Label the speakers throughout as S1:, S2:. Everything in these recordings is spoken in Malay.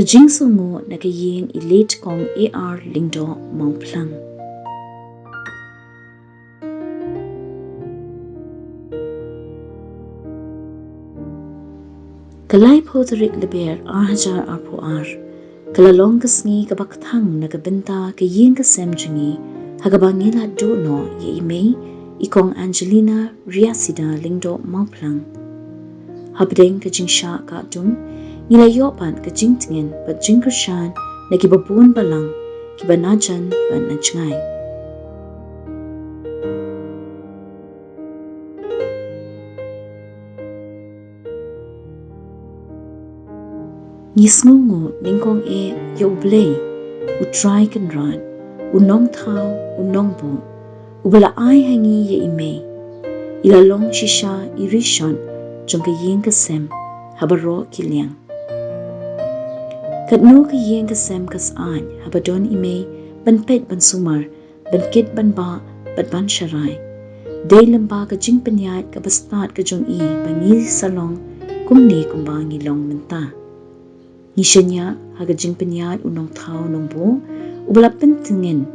S1: Ka Jingsngewnguh na ka Ïing ilit kong AR Lyngdoh Mawphlang. Kalay po tarik leber hajar arpo kalalong kasngi kabaktang na kabenta ka Ïing ka semjungi hagabangila do no ye imay ikong Angelina Riasida Lyngdoh Mawphlang. Habdeng ka jingsha ka dung nilayopan ka jingtingen pat jingkershan na kibabun balang kibanajan pan najngay. Jingsngewnguh ningkong yoblay utray kanran unong tao unong bo ubala ay hangi ye imay ilalong shisha irishon jong ka Ïing ka sem habaro kilyang. Katno ka Ïing ka sem kas an habadon imay banpet ban sumar bankit ban ba bat ban sharay day lamba ka jing panyat ka bastat ka jong bangi salong kumni kumba ngilong menta. Nishanya haga jing panyat unong tao nong bo ubala pentingin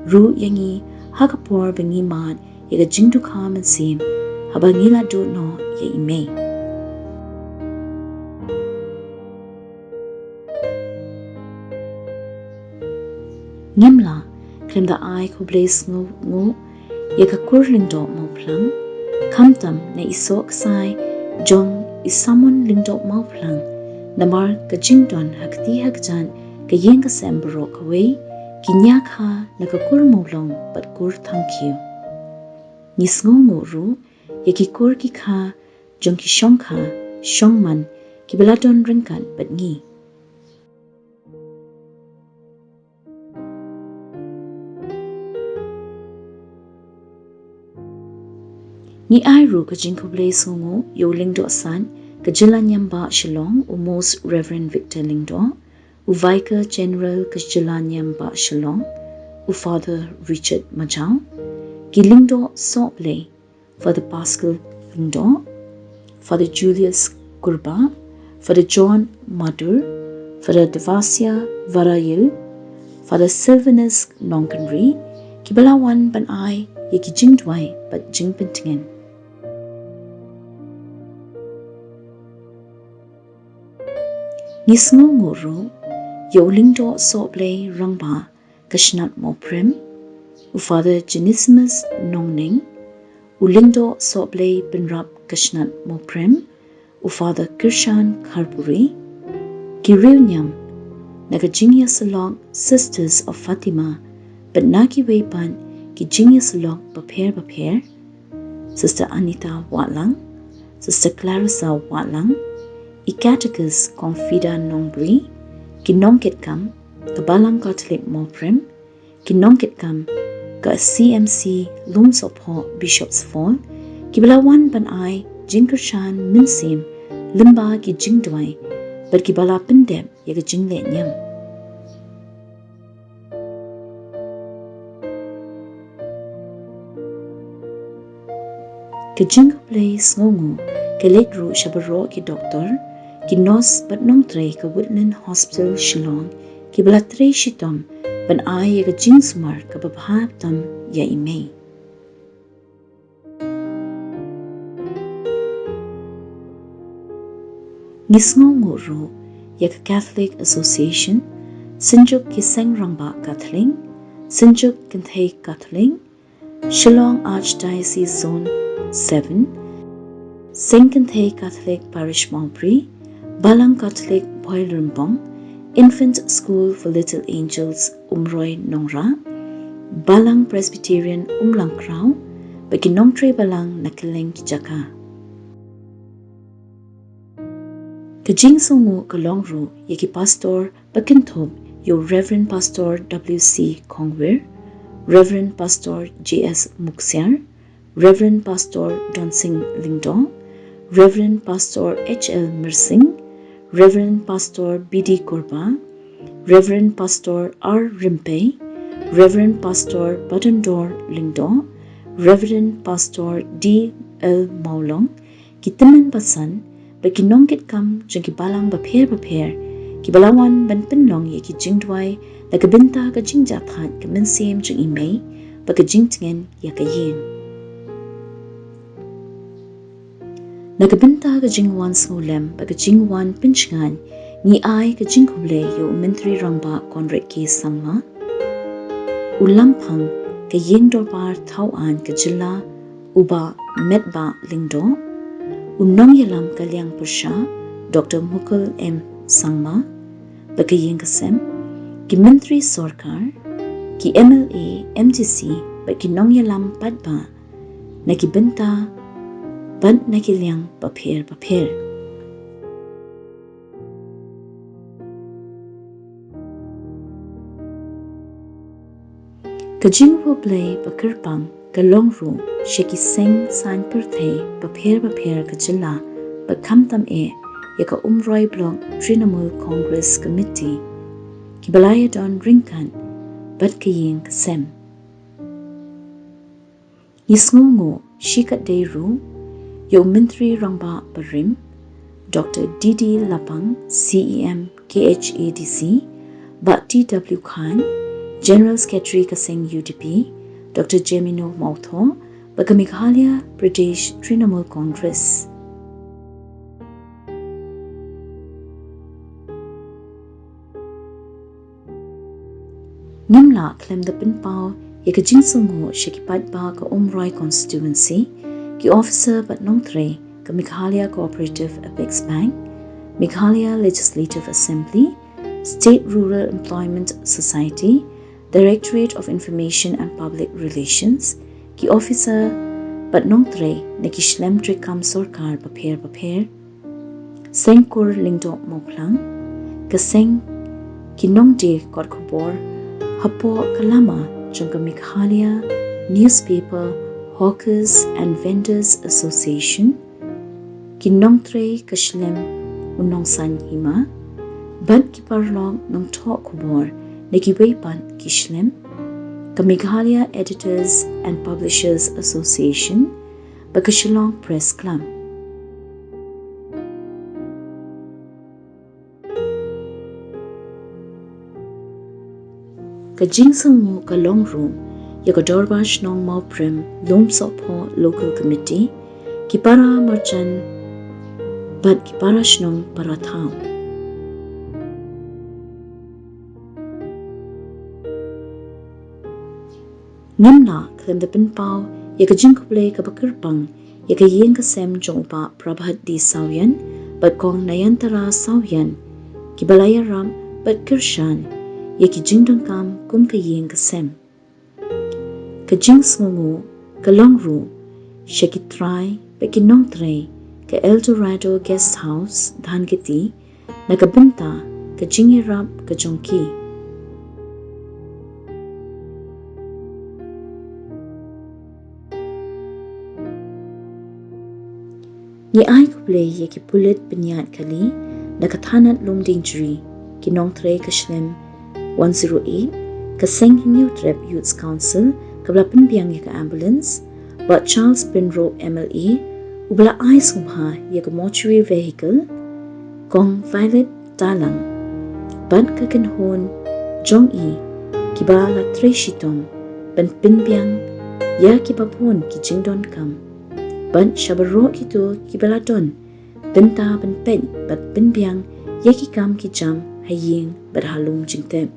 S1: ru yangi hagapor bangi mat yaga jing dukha mansim habangila do no ye imay. Ngimla klem da ay ko blaze ngu yaga kur Lyngdoh Mawphlang kamtam na isok say jong isamon Lyngdoh Mawphlang namar ka jingdon hakti hagjan ka Ïing ka sembro kaway kinyak ha nakakur mawlong pat kur tangkiw. Jingsngewnguh ru yaki kur ki ka jong ki shong ka shongman ki baladon ringkan pat ngi. Ni ay ru ka jingko Jingsngewnguh yo Lyngdoh san ka Jingsngewnguh Shillong u Most Reverend Victor Lyngdoh u Vicar General ka Jingsngewnguh Shillong u Father Richard Majaw ki Lyngdoh Sopley Father Pascal Lyngdoh Father Julius Kurba Father John Madur Father Devasia Varayil Father Sylvanus Nongkanri ki balawan ban ay yaki jingdway pat jingpentingin. Jingsngewnguh ru yo Lyngdoh Sopley rangba kashnat moprem u Father Genesimus Nongning u Lyngdoh Sopley benrap kashnat moprem u Father Kirshan Kharpuri ki riwnyam naga jingya salok Sisters of Fatima but naki waypan ki jingya salok baper Sister Anita Watlang Sister Clarissa Watlang Ikatekas Confida Nongbri, Kinongkit Kam, Kabalang Catholic Moprem, Kinongkit Kam, Ka CMC Lungsopho Bishops Fall, Kibalawan Ban Ay, Jingkershan Minsim, Limba Ki Jingdway, But Kibala Pendem Yaga Jingle Nyam. Ka Jingle Place Ngongu, Ka Ledru Shabaro Ki Doctor, ki nos bat nong tre ka Woodland Hospital Shillong ki bala tre shitom ban ay yaga jingsumar ka babhab tam ya imay. Jingsngewnguh ru yaga Catholic Association Sinjuk ki Sengrangba Catholic Sinjuk Kinthay Catholic Shillong Archdiocese Zone 7 Sengkinthay Catholic Parish Mawpri Balang Catholic Boilrumbong, Infant School for Little Angels Umroy Nongra, Balang Presbyterian Umlangkrau, Baginongtre Balang Nakiling Kijaka. Ka Jingsngewnguh ka Longru yaki Pastor Bakintob yo Reverend Pastor W.C. Kongwir, Reverend Pastor J.S. Muksiar, Reverend Pastor Donsing Lyngdoh, Reverend Pastor H.L. Mersing, Reverend Pastor B.D. Korba, Reverend Pastor R. Rimpe, Reverend Pastor Badendor Lyngdoh, Reverend Pastor D. L. Maulong, ki temen pasan, ba kinongkit kam jeng ki balang baper ki balawan ban penlong ye ki jingdwai la ka binta ka jingja that ka mensem jing imei ba ka jingtngen ya ka Ïing na ka binta ka jingwan snolem ba ka jingwan pinchngan ni ai ka jingkuble yo mentri rangba konrek ki sangma ulampang ka Ïing dorbar thawan ka jilla uba medba Lyngdoh unong yalam ka liang persha Dr. Mukul M. Sangma baka Ïing kasem ki menteri sorkar ki MLA MTC baki nong yalam padba na ki benta bant na ki liang papir ka jingwo blay bakirpang ka longru sheki seng san perthe papir ka jilla bakamtam yaka umroi blog Trinamool Congress Committee ki balaya don ringkan bat ka Ïing kasem Jingsngewnguh shikat deiru yo menteri rangba barim Dr. Didi Lapang CEM KHADC Bat TW Khan General Secretary kaseng UDP Dr. Jemino Mawphlang baka Meghalaya Pradesh Trinamool Congress Nimla klem da pinpao yaka Jingsngewnguh shikipat ba ka Umroi constituency ki officer bat nongtre ka Meghalaya Cooperative Apex Bank, Meghalaya Legislative Assembly, State Rural Employment Society, Directorate of Information and Public Relations ki officer bat nongtre na ki shlemtre kam sorkar papir Sengkur Lyngdoh Mawphlang ka seng ki nongde kod khobor Hapo Kalama Jungka Meghalaya Newspaper Hawkers and Vendors Association Kinongtre Kashlem Unongsan Hima Ban Kiparlong Nong Tok Kubor Nekiwepan Kishlem Ka Meghalaya Editors and Publishers Association Bakashalong Press Club ka Jingsngewnguh ka longru yaka dorbash nong Mawphlang Lomsopho Local Committee ki para marchan bat ki para shnong para thao nimla klem da pinpao yaka jingkuble ka bakirpang yaka Ïing kasem jongpa prabhat di sawyan bat kong nayantara sawyan ki balaya ram bat kirshan yaki jingdangkam kum ka Ïing kasem ka Jingsngewnguh ka longru shekitrai baki nongtre ka Eldorado Guest House dhangiti na ka binta ka jingirap ka jongki ni ai kuble yaki pulit binyat kali na ka thanat lumdingjri ki nongtre ka shlem 108 ka Jingsngewnguh Trep Youth Council kabla pinbiang yaka ambulance bat Charles Pinro MLA ubla ai subha yaka mortuary vehicle kong Violet Talang ban ka kanhon Jong-i kiba la treshitong ban pinbiang ya kibapon ki jingdon kam ban shabaro kito kibala don benta ban pen bat pinbiang yaki kam ki jam Ïing bat halum jingtem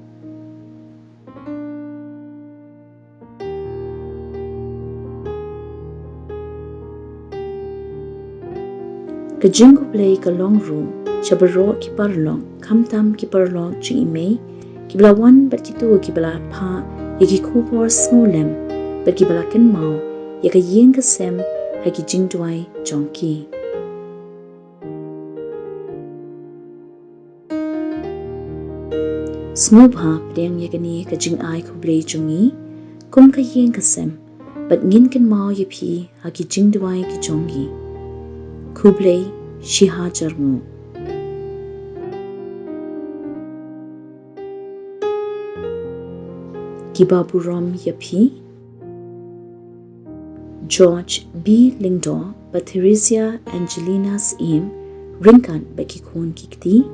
S1: ka jingkuble ka longru shabaro ki parlong kamtam ki parlong jingimei ki balawan bat kito ki bala pha yaki khupor snolem bat ki bala kenmao yaka Ïing kasem haki jingdwai jongki Snobha pdeng yakani ka jingai kuble jungi kum ka Ïing kasem bat ngin kenmao yapi haki jingdwai ki jongi kuble shihajarngu Kibaburom yapi George B. Lyngdoh ba Theresia Angelina's Ïing ringkan baki kon kikti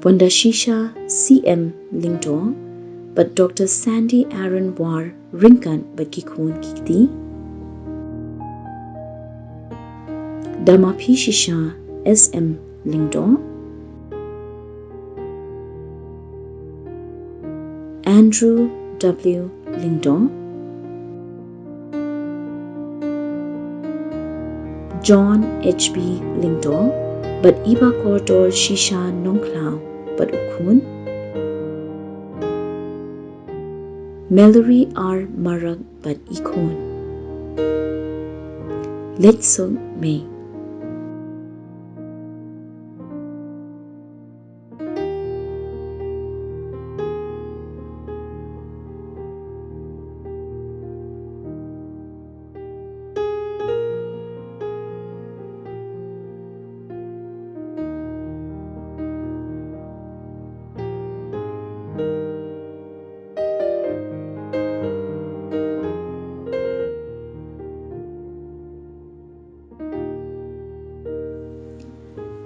S1: Wanda Shisha CM Lyngdoh, but Dr. Sandy Aaron War Rinkan Bakikun Kikti. Damapi Shisha SM Lyngdoh, Andrew W. Lyngdoh, John H.B. Lyngdoh, but Iba Corridor Shisha Nongklau, but Ukun. Mallory R. Marag, but Ikon. Letsung May.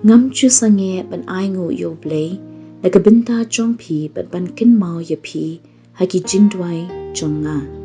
S1: Ngam chu sange ban aingu yo blay, nagabinta jong pi but ban kin mao ya pi, hagi jingdwai jong nga.